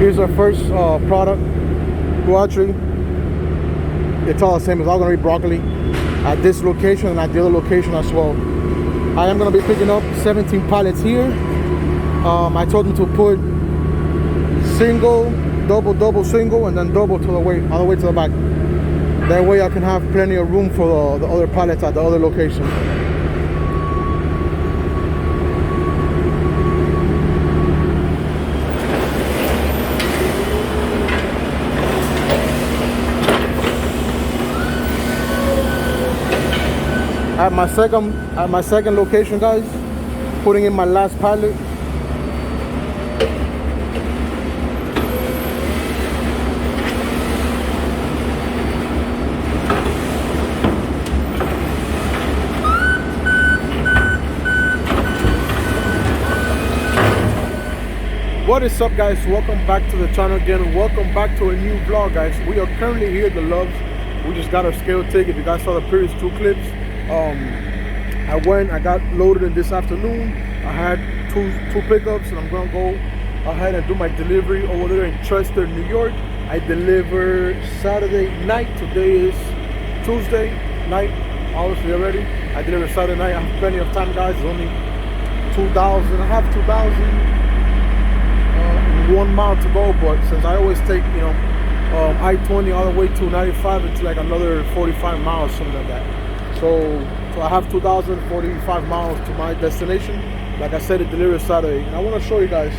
Here's our first product, poetry. It's all the same. It's all gonna be broccoli at this location and at the other location as well. I am gonna be picking up 17 pallets here. I told them to put single, double, single, and then double to the way, all the way to the back. That way I can have plenty of room for the other pallets at the other location. At my second location, guys, putting in my last pallet. What is up, guys? Welcome back to the channel again. Welcome back to a new vlog, guys. We are currently here at the Loves. We just got our scale ticket. You guys saw the previous two clips. I got loaded in this afternoon. I had two pickups, and I'm gonna go ahead and do my delivery over there in Chester, New York. I delivered Saturday night. Today is Tuesday night, obviously already. I delivered Saturday night. I have plenty of time, guys. It's only 2,000. I have 2,000 1 mile to go, but since I always take, I-20 all the way to 95, it's like another 45 miles, something like that. So I have 2,045 miles to my destination. Like I said, it delivered Saturday. And I want to show you guys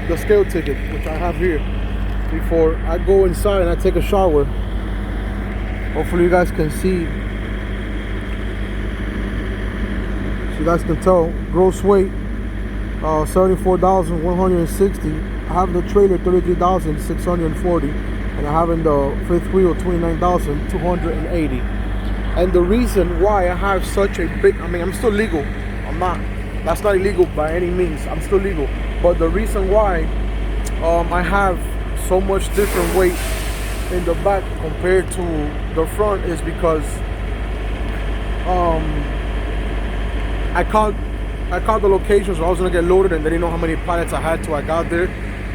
the scale ticket, which I have here, before I go inside and I take a shower. Hopefully you guys can see. So you guys can tell. Gross weight, 74,160. I have the trailer 33,640, and I have in the fifth wheel 29,280. And the reason why I have such a big, I'm still legal. That's not illegal by any means. I'm still legal. But the reason why I have so much different weight in the back compared to the front is because I called the locations where I was gonna get loaded, and they didn't know how many pallets I had till I got there.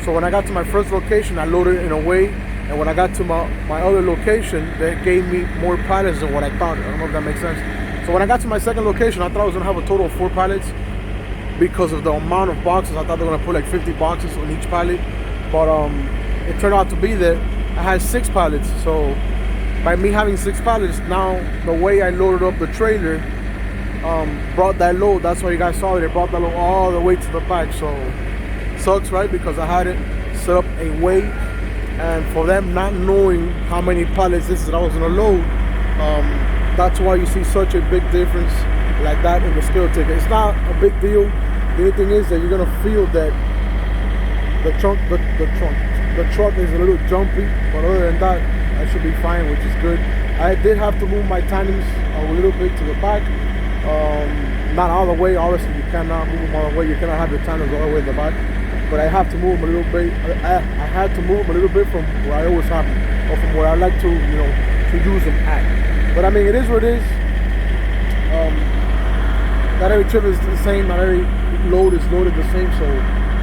So when I got to my first location, I loaded it in a way, and when I got to my other location, they gave me more pallets than what I thought. I don't know if that makes sense. So when I got to my second location, I thought I was gonna have a total of 4 pallets because of the amount of boxes. I thought they were gonna put like 50 boxes on each pallet, but it turned out to be that I had 6 pallets. So by me having 6 pallets, now the way I loaded up the trailer brought that load. That's why you guys saw it. It brought that load all the way to the back. So sucks, right? Because I had it set up a way, and for them not knowing how many pallets this is that I was gonna load, that's why you see such a big difference like that in the scale ticket. It's not a big deal. The only thing is that you're gonna feel that the truck is a little jumpy, but other than that, I should be fine, which is good. I did have to move my tandems a little bit to the back. Not all the way, obviously you cannot move them all the way. You cannot have your tandems all the way in the back, but I have to move them a little bit. I had to move them a little bit from where I always have them, or from where I like to, to use them at. But I mean, it is what it is. Not every trip is the same. Not every load is loaded the same. So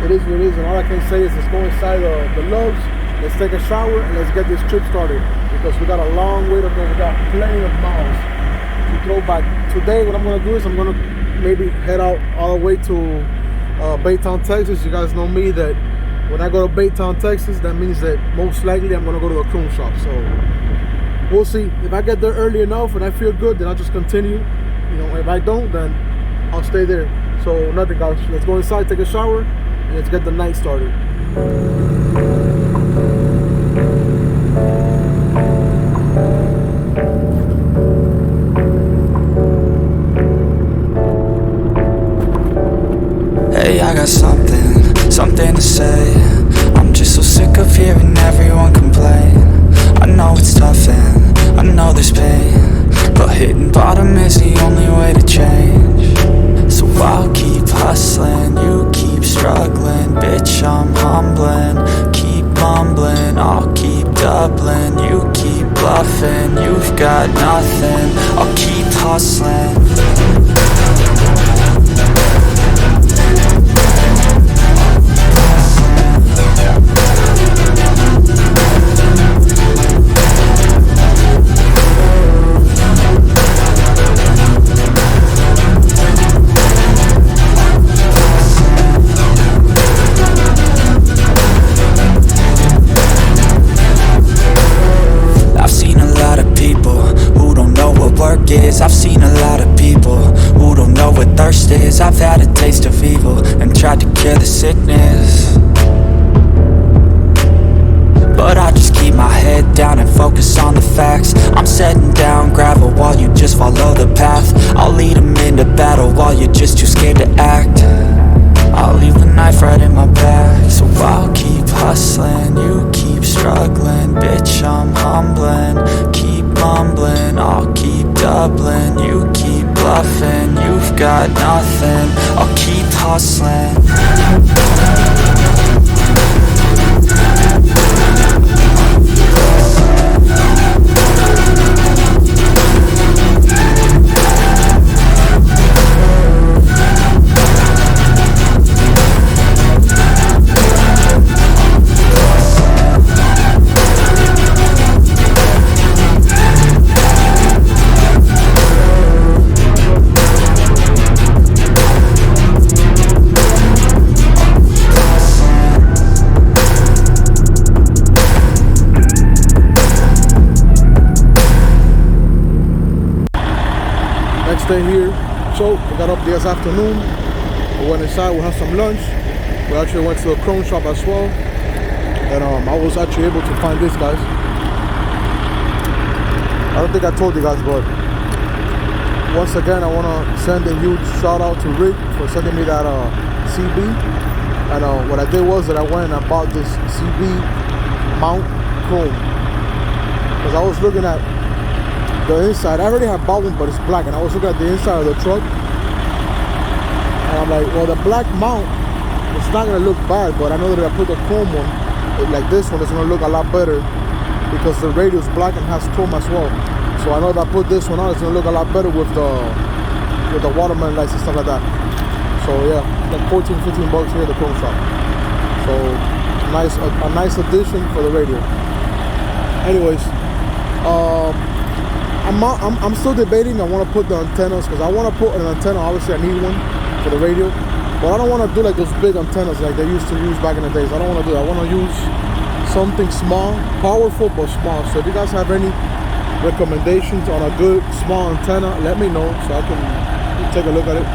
it is what it is. And all I can say is, let's go inside the Loves. Let's take a shower and let's get this trip started, because we got a long way to go. We got plenty of miles to throw back. Today, what I'm gonna do is I'm gonna maybe head out all the way to Baytown, Texas. You guys know me, that when I go to Baytown, Texas, that means that most likely I'm gonna go to a chrome shop. So we'll see. If I get there early enough and I feel good, then I'll just continue. If I don't, then I'll stay there. So nothing, guys. Let's go inside, take a shower, and let's get the night started. Hey, I got something to say. I'm just so sick of hearing everyone complain. I know it's tough and I know there's pain, but hitting bottom is the only way to change. So I'll keep hustling, you keep struggling. Bitch, I'm humbling, keep mumbling. I'll keep doubling, you keep bluffing. You've got nothing, I'll keep hustling. hustling. Next day here, so we got up this afternoon. We went inside, we had some lunch. We actually went to the chrome shop as well. And I was actually able to find this, guys. I don't think I told you guys, but once again, I want to send a huge shout out to Rick for sending me that CB. And what I did was that I went and I bought this CB mount chrome. Because I was looking at the inside. I already have bought one, but it's black, and I was looking at the inside of the truck, and I'm like, well, the black mount, it's not gonna look bad, but I know that if I put the chrome one, like this one, it's gonna look a lot better because the radio is black and has chrome as well. So I know if I put this one on, it's gonna look a lot better with the watermelon lights and stuff like that. So yeah, like 14, 15 bucks here at the chrome shop. So a nice addition for the radio. Anyways, I'm still debating. I want to put the antennas because I want to put an antenna. Obviously, I need one for the radio, but I don't want to do like those big antennas like they used to use back in the days. I don't want to do that. I want to use something small, powerful but small. So if you guys have any recommendations on a good small antenna, let me know so I can take a look at it.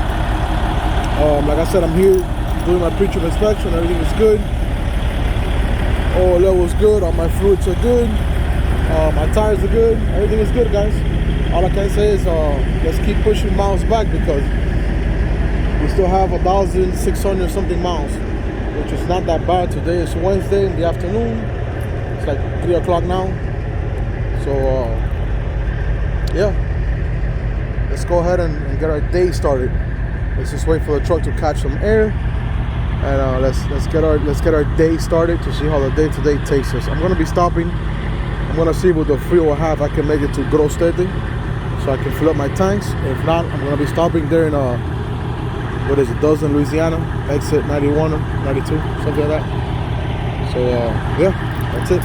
Like I said, I'm here doing my pre-trip inspection. Everything is good. All level is good. All my fluids are good. My tires are good. Everything is good, guys. All I can say is let's keep pushing miles back because we still have 1,600 something miles, which is not that bad. Today is Wednesday in the afternoon. It's like 3 o'clock now. So yeah, let's go ahead and get our day started. Let's just wait for the truck to catch some air, and let's get our day started to see how the day today takes us. I'm gonna be stopping. I'm gonna see with the fuel I have, I can make it to Grostete, so I can fill up my tanks. If not, I'm gonna be stopping there in what is it, Dozen, Louisiana, exit 91 or 92, something like that. So yeah, that's it.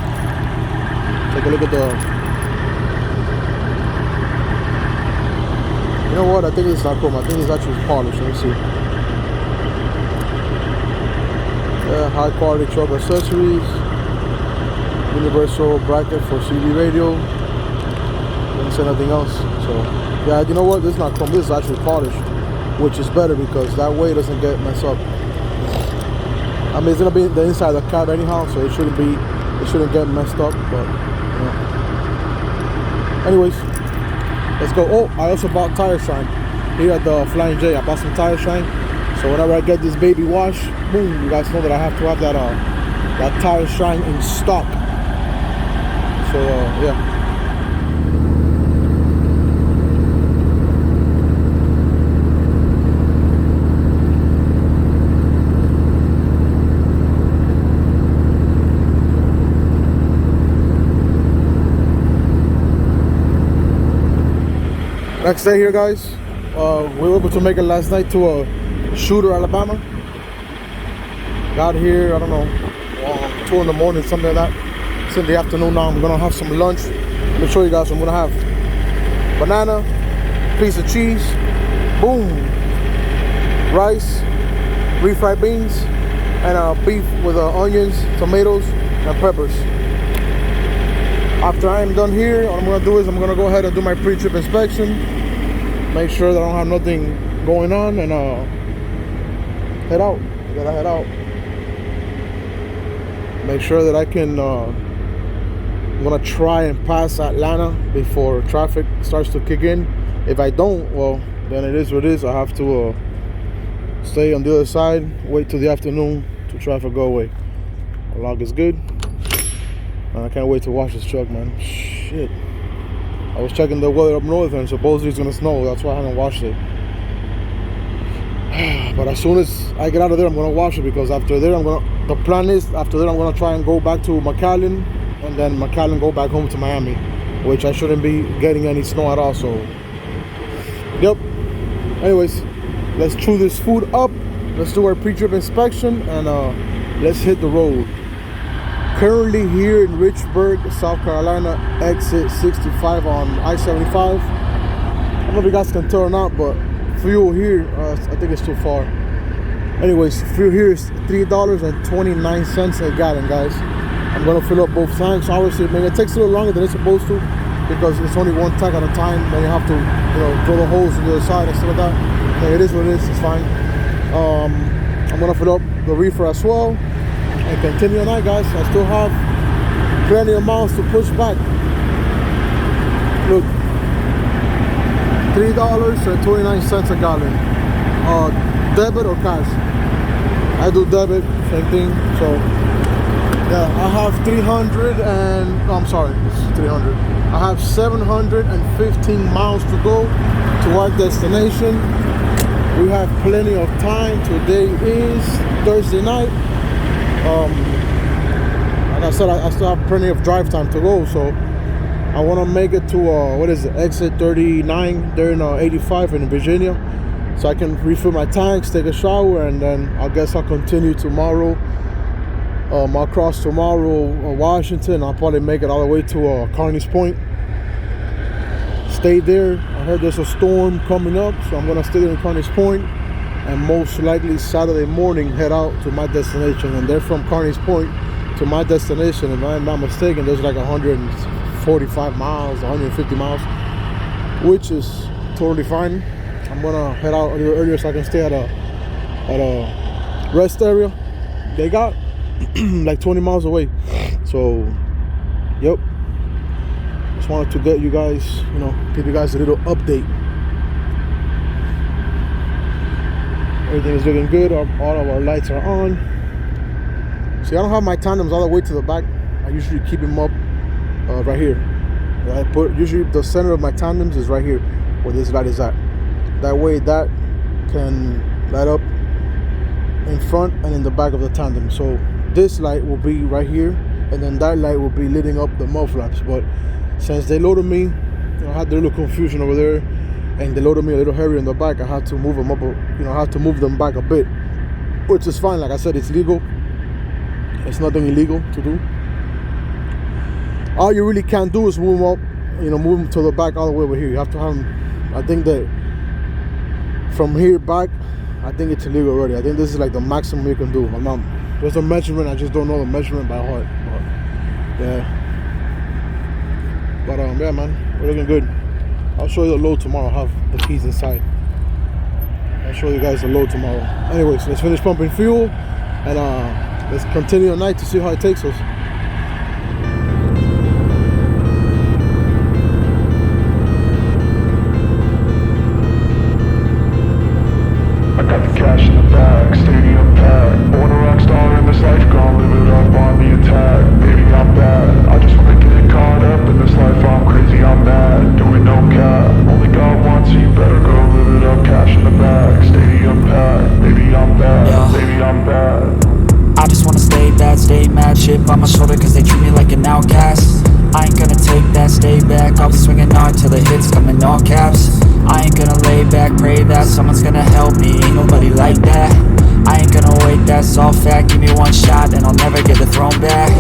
Take a look at you know what? I think it's not chrome. I think it's actually polished. Let me see. Yeah, high quality truck accessories. Universal bracket for CD radio. Didn't say nothing else. So yeah, you know what? This is not chrome. This is actually polished, which is better because that way it doesn't get messed up. I mean, it's gonna be the inside of the cab anyhow, so it shouldn't get messed up. But you know. Anyways, let's go. Oh, I also bought tire shine here at the Flying J. I bought some tire shine, so whenever I get this baby wash, boom, you guys know that I have to have that tire shine in stock. So yeah. Next day here, guys. We were able to make it last night to a Shooter, Alabama. Got here, I don't know, 2 in the morning, something like that. It's in the afternoon now. I'm gonna have some lunch. Let me show you guys what I'm gonna have. Banana, piece of cheese, boom, rice, refried beans, and beef with onions, tomatoes, and peppers. After I am done here, what I'm gonna do is I'm gonna go ahead and do my pre-trip inspection, make sure that I don't have nothing going on, and head out. Gotta head out. Make sure that I can. I'm gonna try and pass Atlanta before traffic starts to kick in. If I don't, well, then it is what it is. I have to stay on the other side, wait till the afternoon till traffic go away. The log is good. I can't wait to wash this truck, man. Shit. I was checking the weather up north and supposedly it's gonna snow. That's why I haven't washed it. But as soon as I get out of there, I'm gonna wash it, because after there, the plan is after that I'm gonna try and go back to McAllen, and then McAllen go back home to Miami, which I shouldn't be getting any snow at all. So, yep. Anyways, let's chew this food up. Let's do our pre-trip inspection, and let's hit the road. Currently here in Richburg, South Carolina, exit 65 on I-75. I don't know if you guys can tell or not, but fuel here, I think it's too far. Anyways, fuel here is $3.29 a gallon, guys. I'm gonna fill up both tanks. Obviously, maybe it takes a little longer than it's supposed to, because it's only one tank at a time. Then you have to, drill the holes to the other side and stuff like that. But it is what it is. It's fine. I'm gonna fill up the reefer as well and continue tonight, guys. I still have plenty of miles to push back. Look, $3.29 a gallon. Debit or cash? I do debit, same thing. So yeah, I have 300 and I'm sorry, it's 300. I have 715 miles to go to our destination. We have plenty of time. Today is Thursday night. Like I said, I still have plenty of drive time to go, so I want to make it to what is it, exit 39 there in 85 in Virginia, so I can refill my tanks, take a shower, and then I guess I'll continue tomorrow. I'll cross tomorrow Washington. I'll probably make it all the way to Carney's Point. Stay there. I heard there's a storm coming up, so I'm gonna stay there in Carney's Point, and most likely Saturday morning head out to my destination. And there from Carney's Point to my destination, if I'm not mistaken, there's like 145 miles, 150 miles, which is totally fine. I'm gonna head out a little earlier so I can stay at a rest area they got like 20 miles away. So yep, just wanted to get you guys, give you guys a little update. Everything is looking good. All of our lights are on. See, I don't have my tandems all the way to the back. I usually keep them up right here. Usually the center of my tandems is right here where this light is at. That way that can light up in front and in the back of the tandem. So this light will be right here, and then that light will be lighting up the mud flaps. But since they loaded me, I had a little confusion over there, and they loaded me a little heavier in the back. I had to move them up, I had to move them back a bit, which is fine. Like I said, it's legal. It's nothing illegal to do. All you really can't do is move them up, move them to the back all the way over here. You have to have them, I think that from here back, I think it's illegal already. I think this is like the maximum you can do. There's a measurement, I just don't know the measurement by heart. But yeah. But yeah, man, we're looking good. I'll show you the load tomorrow. I'll have the keys inside. I'll show you guys the load tomorrow. Anyways, let's finish pumping fuel, and let's continue the night to see how it takes us. I got the cash in the bag, stadium packed. Born a rock star in this life, gonna live it up on the attack. Baby, I'm bad, I just wanna get caught up in this life. I'm crazy, I'm mad, doing no cap. Only God wants you, better go live it up. Cash in the bag, stadium packed. Baby, I'm bad, Yeah. baby, I'm bad. I just wanna stay bad, stay mad, chip on my shoulder cause they treat me like an outcast. I ain't gonna take that, stay back, I'll be swinging hard till the hits come in all caps. I ain't gonna lay back, pray that someone's gonna help me, ain't nobody like that. I ain't gonna wait, that's all fact, give me one shot and I'll never get the throne back.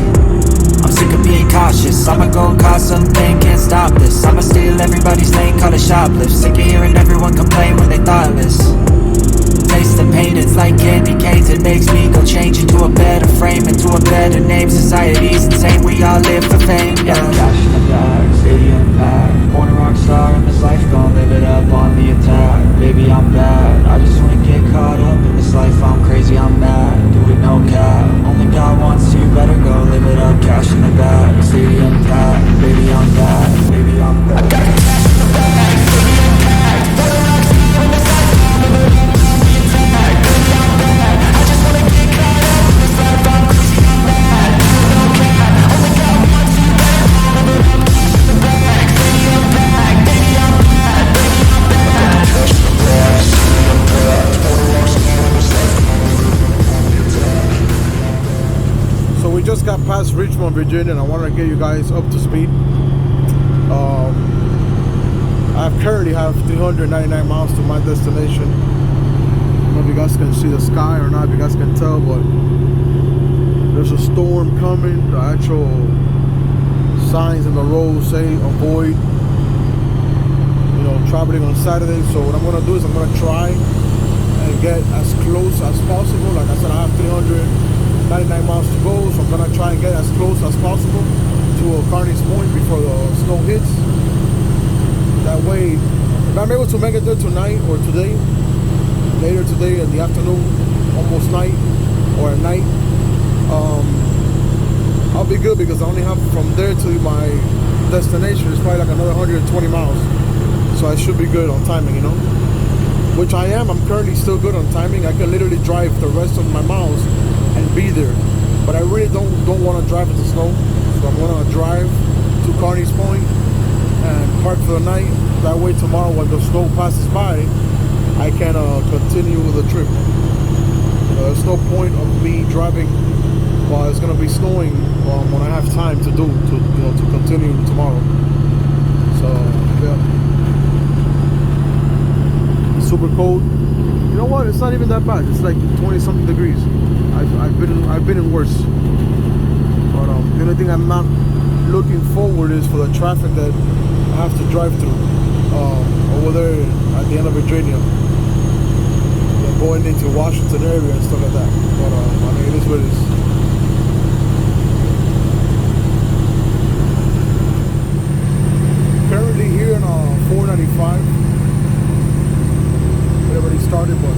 I'm sick of being cautious, I'ma go cause something, can't stop this. I'ma steal everybody's lane, call it shoplift. Sick of hearing everyone complain when they thoughtless. Taste the pain, it's like candy canes. It makes me go change into a better frame, into a better name. Society's insane, we all live for fame, yeah. Cash in the bag, stadium packed. Born a rock star in this life, gon' live it up on the attack. Baby, I'm bad, I just wanna get caught up in this life. I'm crazy, I'm mad, doing no cap. Only God wants you, better go live it up. Cash in the bag, stadium packed. Baby, I'm bad, baby, I'm bad. I got the cash in the bag, stadium packed. Born a rock star in this life, gon' live it up. Only God wants you, better go live it up. Cash in the bag, we just got past Richmond, Virginia, and I want to get you guys up to speed. I currently have 399 miles to my destination. I don't know if you guys can see the sky or not, if you guys can tell, but there's a storm coming. The actual signs in the road say avoid, you know, traveling on Saturday. So what I'm gonna do is I'm gonna try and get as close as possible. Like I said, I have 399 miles to go, so I'm gonna try and get as close as possible to Kearney's Point before the snow hits. That way, if I'm able to make it there tonight or today, later today in the afternoon, almost night or at night, I'll be good, because I only have from there to my destination is probably like another 120 miles. So I should be good on timing, you know? Which I am. I'm currently still good on timing. I can literally drive the rest of my miles and be there. But I really don't want to drive in the snow. So I'm going to drive to Kearney's Point and park for the night. That way tomorrow when the snow passes by, I can continue with the trip. There's no point of me driving while it's gonna be snowing when I have time to continue tomorrow. So yeah, it's super cold. You know what? It's not even that bad. It's like 20 something degrees. I've been in worse. But the only thing I'm not looking forward is for the traffic that I have to drive through over there at the end of Virginia, going into Washington area and stuff like that. But I mean, it is what it is. Currently here in 495. It already started, but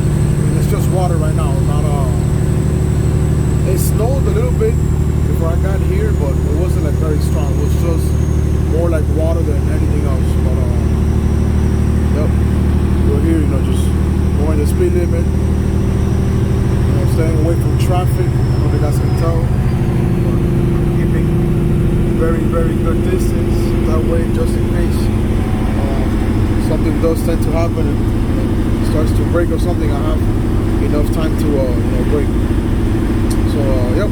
it's just water right now. Not it snowed a little bit before I got here, but it wasn't like very strong. It was just more like water than anything else. But yep, we're here, you know, just going the speed limit, you know, staying away from traffic. I don't know if you guys can tell, but keeping very, very good distance. That way, just in case something does tend to happen and it starts to break or something, I have enough time to brake. So yep,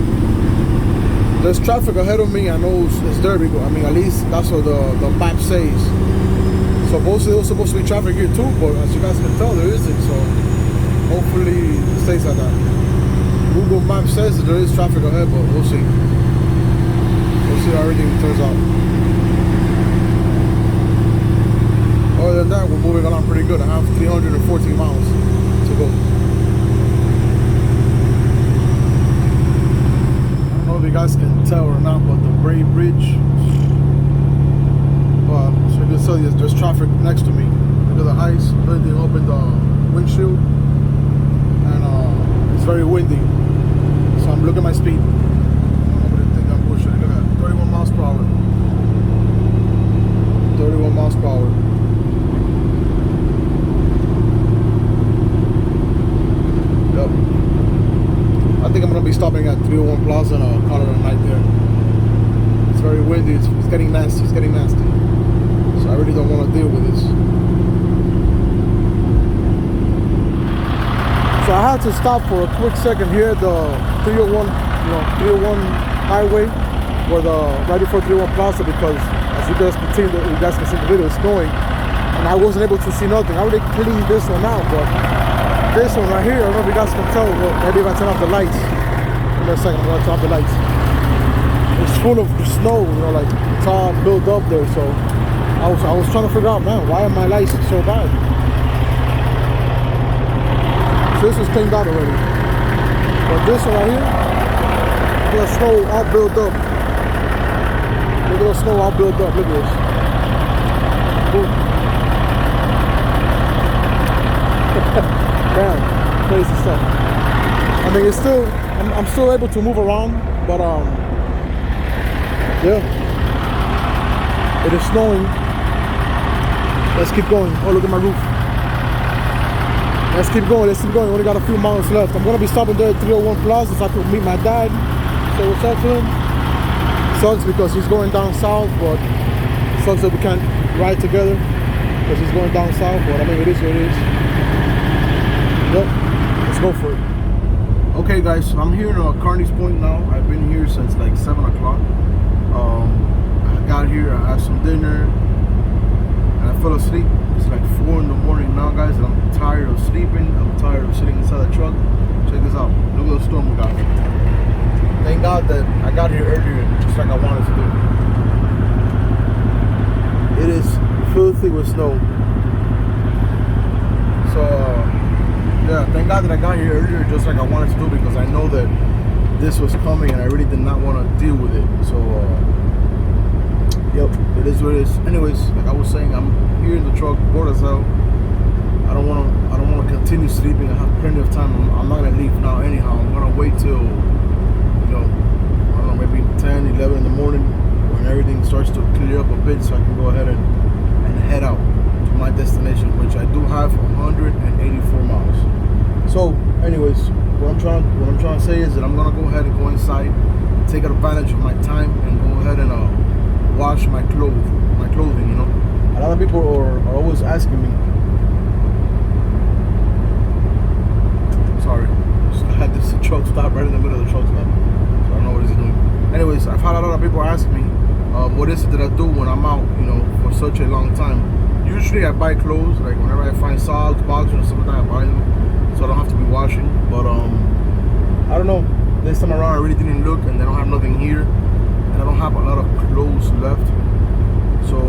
there's traffic ahead of me. I know it's there, because I mean, at least that's what the map says. Supposedly there's supposed to be traffic here too, but as you guys can tell, there isn't. So hopefully it stays like that. Google Maps says that there is traffic ahead, but we'll see. We'll see how everything turns out. Other than that, we're moving along pretty good. I have 314 miles to go. I don't know if you guys can tell or not, but the Bray Bridge, so you can see there's traffic next to me. Look at the ice building up in the windshield, and it's very windy. So I'm looking at my speed. I don't know what you think I'm pushing. Look at that, 31 miles per hour. 31 miles per hour. Yep. I think I'm gonna be stopping at 301 Plaza and call it a night there. It's very windy. It's getting nasty. It's getting nasty. So I really don't want to deal with this. So I had to stop for a quick second here at the 301, 301 highway, right before 301 Plaza, because as you guys can see in the video, it's snowing, and I wasn't able to see nothing. I already cleaned this one out, but this one right here, I don't know if you guys can tell. Well, maybe if I turn off the lights. Give me a second. I'm gonna turn off the lights. It's full of snow, like it's all built up there. So I was trying to figure out, man, why are my lights so bad? So this was cleaned out already. But this one right here, look at the snow all built up. Look at the snow all built up. Look at this. Boom. Damn, crazy stuff. I mean, it's still, I'm still able to move around, but yeah, it is snowing. Let's keep going. Oh, look at my roof. Let's keep going. Let's keep going. We only got a few miles left. I'm gonna be stopping there at 301 Plaza so I can meet my dad. So what's up to him? Sucks because he's going down south, but sucks that we can't ride together because he's going down south. But I mean, it is what it is. Yep, let's go for it. Okay guys, so I'm here in Kearney's Point now. I've been here since like sleeping. I'm tired of sitting inside the truck. Check this out. Look at the storm we got. Thank God that I got here earlier, just like I wanted to do. It is filthy with snow. So, yeah, thank God that I got here earlier, just like I wanted to do, because I know that this was coming and I really did not want to deal with it. So, yep, it is what it is. Anyways, like I was saying, I'm here in the truck, bored as hell. I don't want to continue sleeping. I have plenty of time. I'm not gonna leave now anyhow. I'm gonna wait till, I don't know, maybe 10, 11 in the morning when everything starts to clear up a bit, so I can go ahead and head out to my destination, which I do have 184 miles. So, anyways, what I'm trying to say is that I'm gonna go ahead and go inside, take advantage of my time, and go ahead and wash my clothing. You know, a lot of people are always asking me. Sorry, I had this truck stop right in the middle of the truck stop, so I don't know what it's doing. Anyways, I've had a lot of people ask me, what is it that I do when I'm out, you know, for such a long time. Usually I buy clothes, like whenever I find socks, boxers, or something like that, I buy them, so I don't have to be washing. But I don't know, this time around I really didn't look, and they don't have nothing here, and I don't have a lot of clothes left. So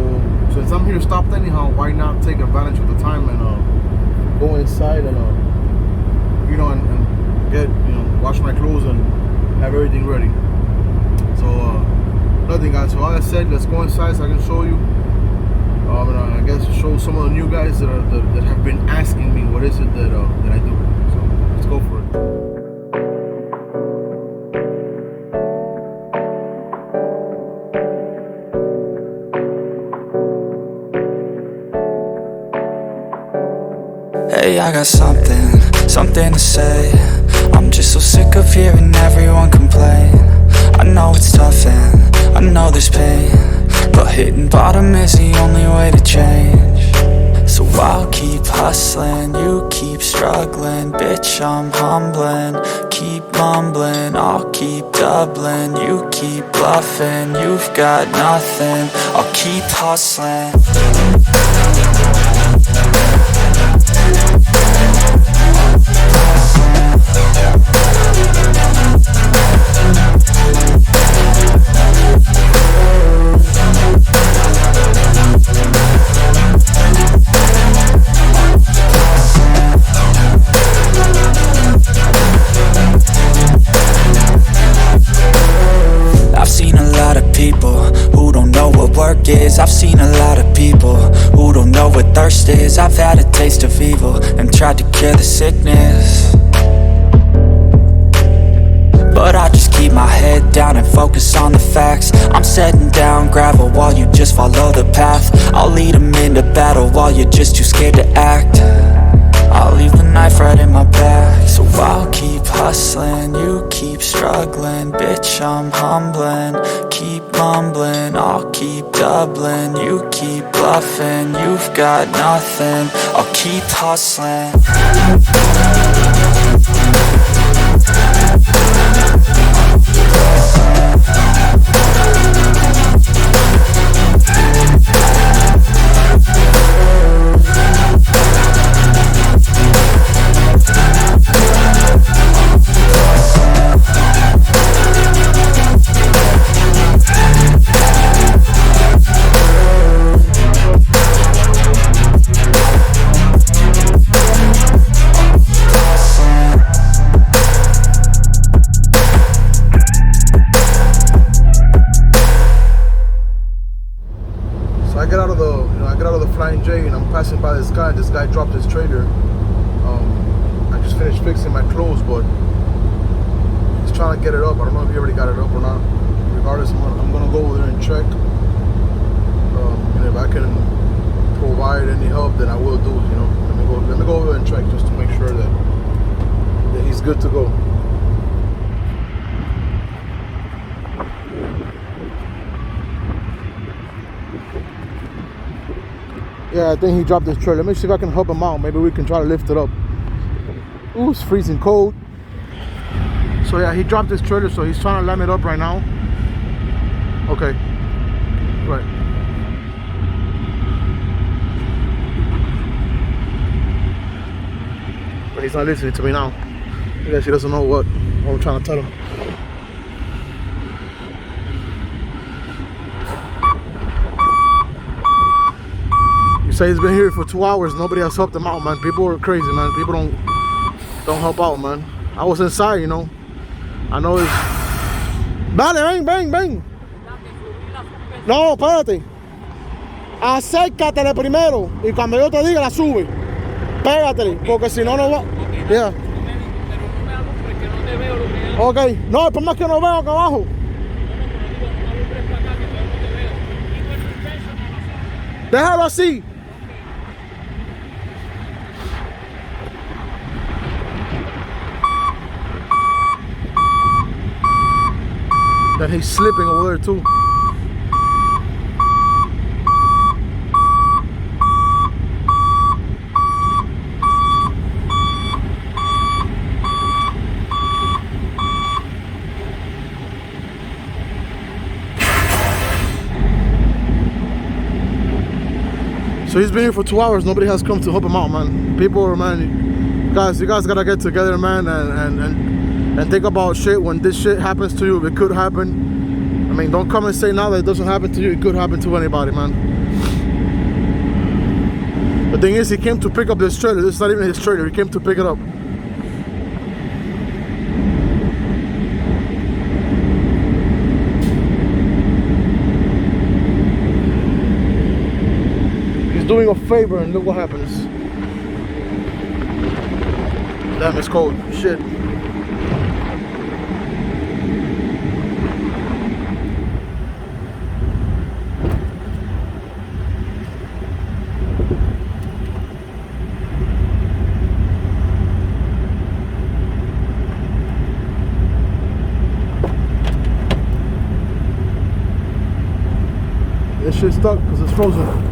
since I'm here stopped anyhow, why not take advantage of the time and go inside and you know, and get, you know, wash my clothes and have everything ready. So nothing, guys. So like I said, let's go inside so I can show you. And I guess show some of the new guys that have been asking me what is it that I do. So let's go for it. Hey, I got something to say. I'm just so sick of hearing everyone complain. I know it's tough and I know there's pain, but hitting bottom is the only way to change. So I'll keep hustling, you keep struggling. Bitch, I'm humbling, keep mumbling. I'll keep doubling, you keep bluffing. You've got nothing, I'll keep hustling. I've seen a lot of people who don't know what work is. I've seen a lot of people who don't know what thirst is. I've had a taste of evil and tried to cure the sickness, but I just keep my head down and focus on the facts. I'm setting down gravel while you just follow the path. I'll lead them into battle while you're just too scared to act. I'll leave the knife right in my back. So I'll keep hustling, you keep struggling. Bitch, I'm humbling, keep mumbling. I'll keep doubling, you keep bluffing. You've got nothing, I'll keep hustling. And I'm passing by this guy. This guy dropped his trailer. I just finished fixing my clothes, but he's trying to get it up. I don't know if he already got it up or not. Regardless, I'm gonna go over there and check. And if I can provide any help, then I will do. You know, let me go over there and check just to make sure that he's good to go. Yeah, I think he dropped his trailer. Let me see if I can help him out. Maybe we can try to lift it up. Ooh, it's freezing cold. So yeah, he dropped his trailer, so he's trying to line it up right now. Okay. Right. But he's not listening to me now. I guess he doesn't know what I'm trying to tell him. You say he's been here for 2 hours. Nobody has helped him out, man. People are crazy, man. People don't help out, man. I was inside, you know. I know it's... Dale, ven. No, espérate. Acércatele primero y cuando yo te diga la sube. Pégatele, porque si no, no va. Yeah. Ok, no, el problema es que no veo acá abajo. Déjalo así. That he's slipping over there too. So he's been here for 2 hours. Nobody has come to help him out, man. People are, man, guys, you guys gotta get together, man, and think about shit. When this shit happens to you, it could happen. I mean, don't come and say now that it doesn't happen to you. It could happen to anybody, man. The thing is, he came to pick up this trailer. This is not even his trailer. He came to pick it up. Doing a favor, and look what happens. Damn, it's cold. Shit. This shit's stuck because it's frozen.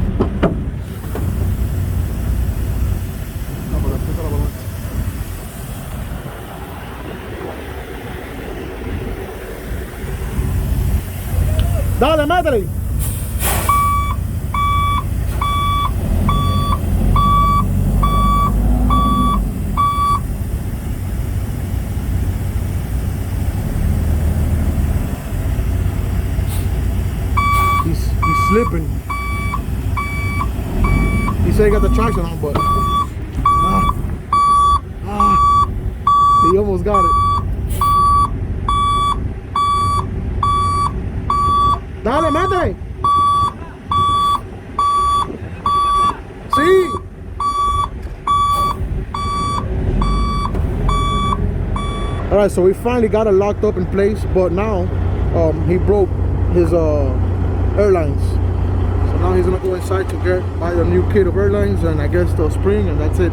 Dale, métele. He's slipping. He said he got the traction on, but he almost got it. Dale, métele. Sí. All right, so we finally got it locked up in place, but now he broke his airlines. So now he's gonna go inside to buy the new kit of airlines and I guess the spring, and that's it.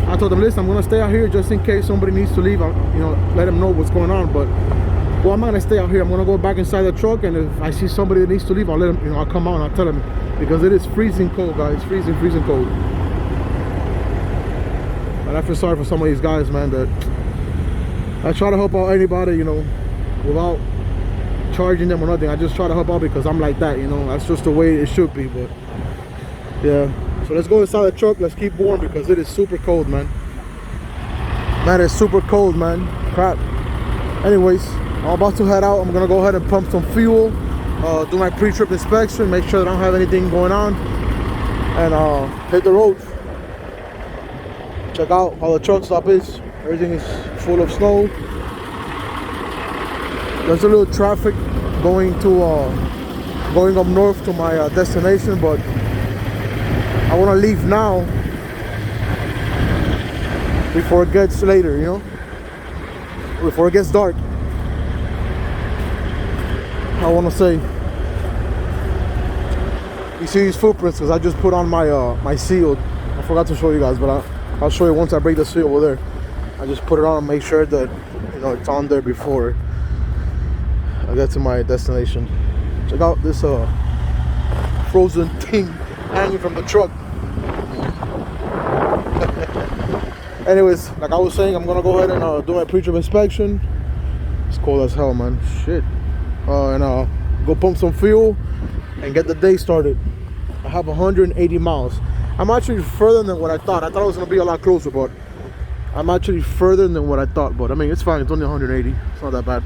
I told him, listen, I'm gonna stay out here just in case somebody needs to leave. I'll, you know, let him know what's going on, but. Well, I'm not gonna stay out here. I'm gonna go back inside the truck, and if I see somebody that needs to leave, I'll let him. You know, I'll come out and I'll tell him, because it is freezing cold, guys. Freezing cold. And I feel sorry for some of these guys, man. That I try to help out anybody, you know, without charging them or nothing. I just try to help out because I'm like that, you know. That's just the way it should be. But yeah. So let's go inside the truck. Let's keep warm because it is super cold, man. Man, it's super cold, man. Crap. Anyways. I'm about to head out. I'm gonna go ahead and pump some fuel, do my pre-trip inspection, make sure that I don't have anything going on, and hit the road. Check out how the truck stop is. Everything is full of snow. There's a little traffic going up north to my destination, but I want to leave now before it gets later, you know, before it gets dark. I want to say, you see these footprints because I just put on my my seal. I forgot to show you guys, but I'll show you once I break the seal over there. I just put it on and make sure that, you know, it's on there before I get to my destination. Check out this frozen thing hanging from the truck. Anyways, like I was saying, I'm gonna go ahead and do my pre-trip inspection. It's cold as hell, man. Shit. And go pump some fuel and get the day started. I have 180 miles. I'm actually further than what I thought. I thought it was gonna be a lot closer, but I'm actually further than what I thought, but I mean, it's fine. It's only 180. It's not that bad.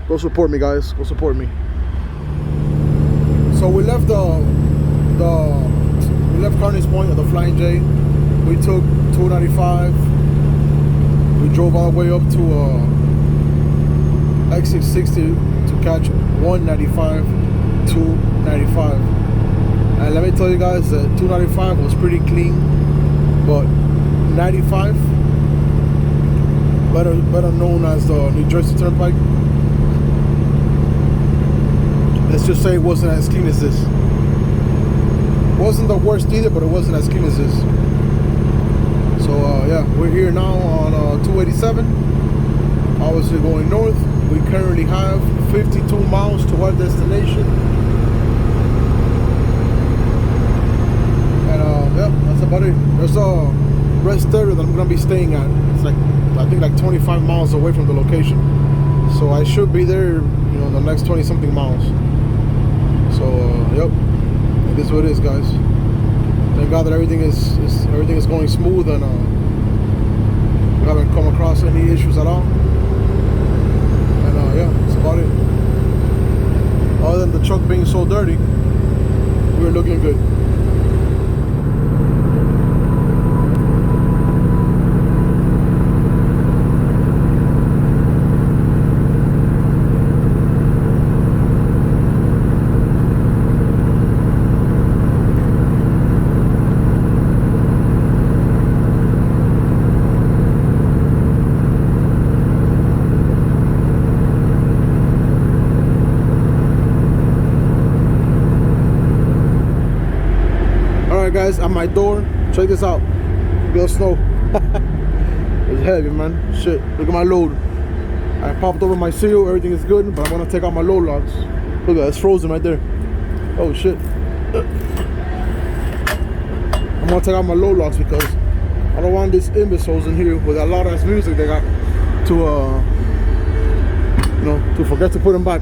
Go support me, guys. Go support me. So we left we left Carney's Point at the Flying J. We took 295. We drove all the way up to exit 60 to catch 195, 295. And let me tell you guys that 295 was pretty clean, but 95, better known as the New Jersey Turnpike, let's just say it wasn't as clean as this. Wasn't the worst either, but it wasn't as clean as this. So yeah, we're here now on 287, obviously going north. We currently have 52 miles to our destination. And yeah, that's about it. There's a rest area that I'm gonna be staying at. It's like, I think like 25 miles away from the location. So I should be there, you know, in the next 20 something miles. So yep, it is what it is, guys. Thank God that everything is going smooth, and we haven't come across any issues at all. And yeah, that's about it. Other than the truck being so dirty, we're looking good. Guys, at my door, check this out. Real snow. It's heavy, man. Shit, look at my load. I popped over my seal, everything is good, but I'm gonna take out my load logs. Look at it, it's frozen right there. Oh shit. I'm gonna take out my load logs because I don't want these imbeciles in here with a lot of music they got to you know, to forget to put them back.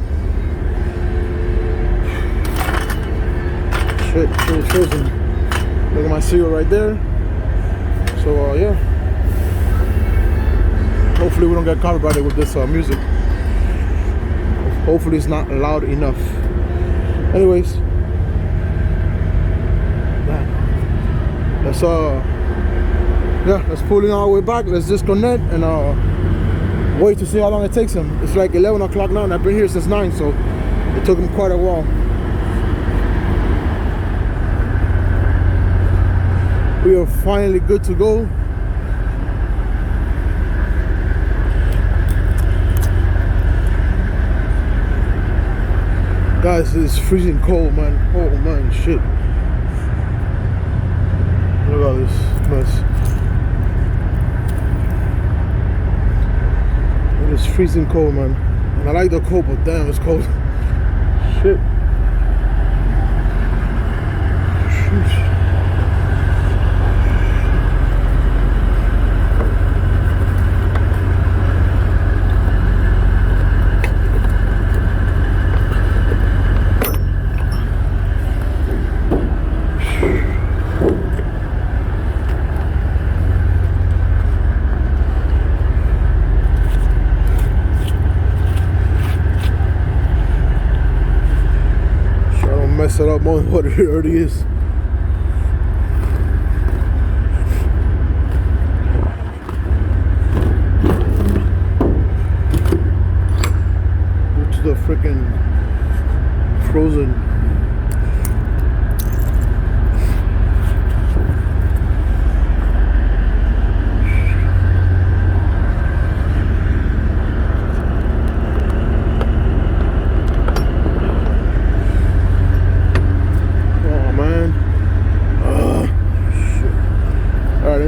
Shit, it's frozen. Look at my seal right there. So yeah, hopefully we don't get copyrighted with this music. Hopefully it's not loud enough. Anyways, let's yeah, let's pull in all the way back. Let's disconnect and wait to see how long it takes him. It's like 11 o'clock now, and I've been here since 9, so it took him quite a while. We are finally good to go. Guys, it's freezing cold, man. Oh man, shit. Look at all this mess. It is freezing cold, man. And I like the cold, but damn, it's cold. Shit. Sheesh. Mess it up more than what it already is. Go to the freaking frozen.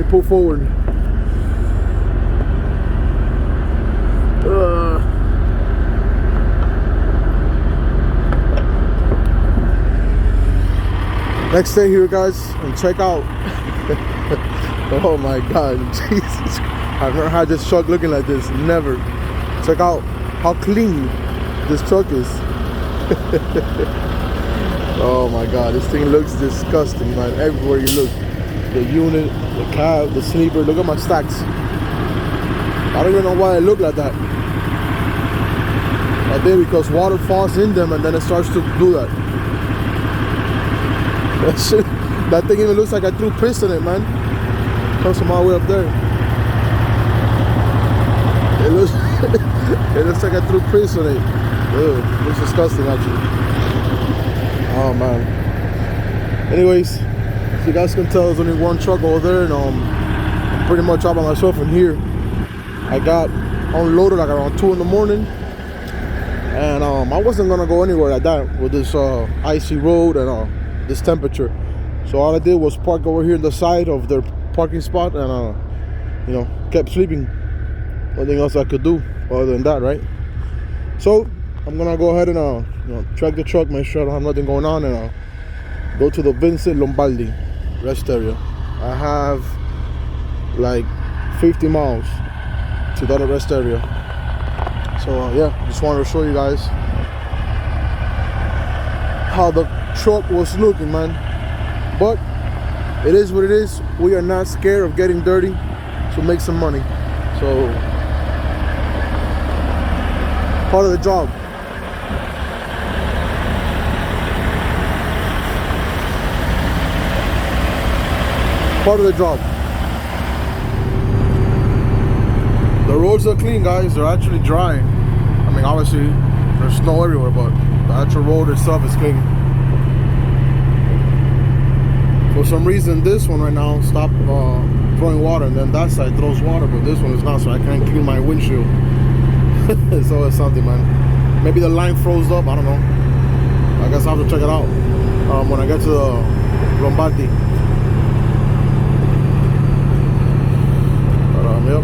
Pull forward. Next day here, guys, and check out. Oh my God, Jesus! I've never had this truck looking like this. Never. Check out how clean this truck is. Oh my God, this thing looks disgusting, man. Everywhere you look. The unit, the cab, the sleeper. Look at my stacks. I don't even know why it looked like that. I think because water falls in them and then it starts to do that. That shit, that thing even looks like I threw piss in it, man. Comes from all the way up there. It looks, it looks like I threw piss in it. Ew, looks disgusting actually. Oh man. Anyways, as you guys can tell, there's only one truck over there, and I'm pretty much all by myself in here. I got unloaded like around 2 in the morning, and I wasn't gonna go anywhere like that with this icy road and this temperature. So all I did was park over here on the side of their parking spot, and you know, kept sleeping. Nothing else I could do other than that, right? So I'm gonna go ahead and you know, track the truck, make sure I don't have nothing going on, and go to the Vincent Lombardi rest area. I have like 50 miles to that rest area. So yeah, just wanted to show you guys how the truck was looking, man. But it is what it is. We are not scared of getting dirty to make some money. So part of the job. Part of the job. The roads are clean, guys. They're actually dry. I mean, obviously there's snow everywhere, but the actual road itself is clean. For some reason, this one right now stopped throwing water, and then that side throws water, but this one is not, so I can't clean my windshield. It's always something, man. Maybe the line froze up. I don't know. I guess I'll have to check it out when I get to the Lombardi. Yep.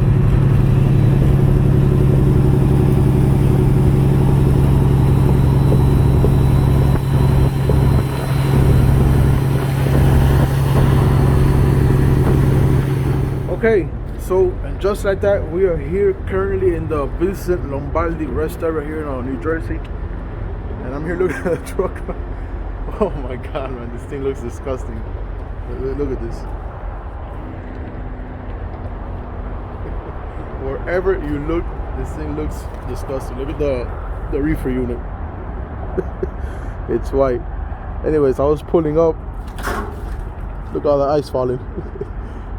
Okay, so and just like that, we are here currently in the Vincent Lombardi rest area here in New Jersey, and I'm here looking at the truck. Oh my god, man, this thing looks disgusting. Look at this. Wherever you look, this thing looks disgusting. Look at the reefer unit. It's white. Anyways, I was pulling up. Look at all the ice falling.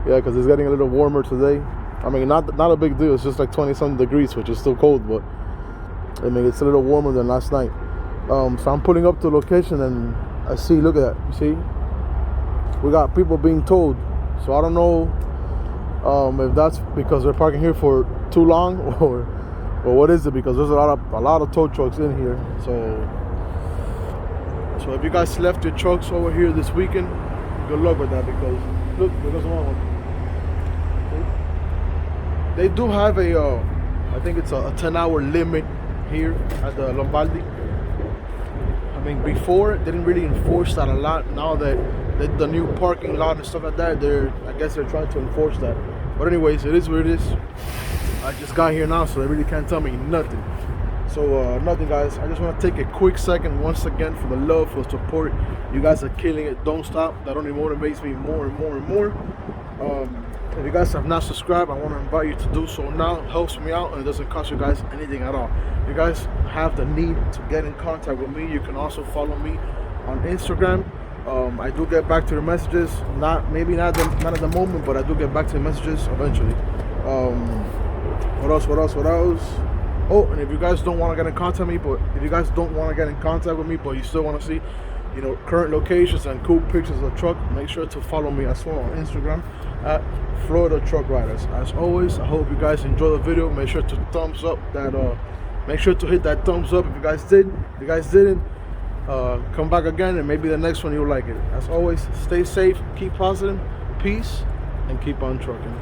Yeah, because it's getting a little warmer today. I mean, not a big deal. It's just like 20-something degrees, which is still cold, but I mean, it's a little warmer than last night. So I'm pulling up to the location, and I see, look at that. You see? We got people being towed. So I don't know if that's because they're parking here for too long, or what is it? Because there's a lot of tow trucks in here. So if you guys left your trucks over here this weekend, good luck with that, because look, there's one. They do have a I think it's a 10-hour limit here at the Lombardi. I mean, before they didn't really enforce that a lot. Now that the new parking lot and stuff like that, I guess they're trying to enforce that. But anyways, it is what it is. I just got here now, so they really can't tell me nothing. So nothing, guys. I just want to take a quick second once again for the love, for the support. You guys are killing it. Don't stop. That only motivates me more and more and more. If you guys have not subscribed, I want to invite you to do so now. It helps me out, and it doesn't cost you guys anything at all. If you guys have the need to get in contact with me, you can also follow me on Instagram. I do get back to your messages. Maybe not at the moment, but I do get back to the messages eventually. What else? Oh, and if you guys don't want to get in contact with me, but if you guys don't want to get in contact with me, but you still want to see, you know, current locations and cool pictures of the truck, make sure to follow me as well on Instagram at Florida Truck Riders. As always, I hope you guys enjoy the video. Make sure to thumbs up that. Make sure to hit that thumbs up if you guys did. If you guys didn't, come back again, and maybe the next one you'll like it. As always, stay safe, keep positive, peace, and keep on trucking.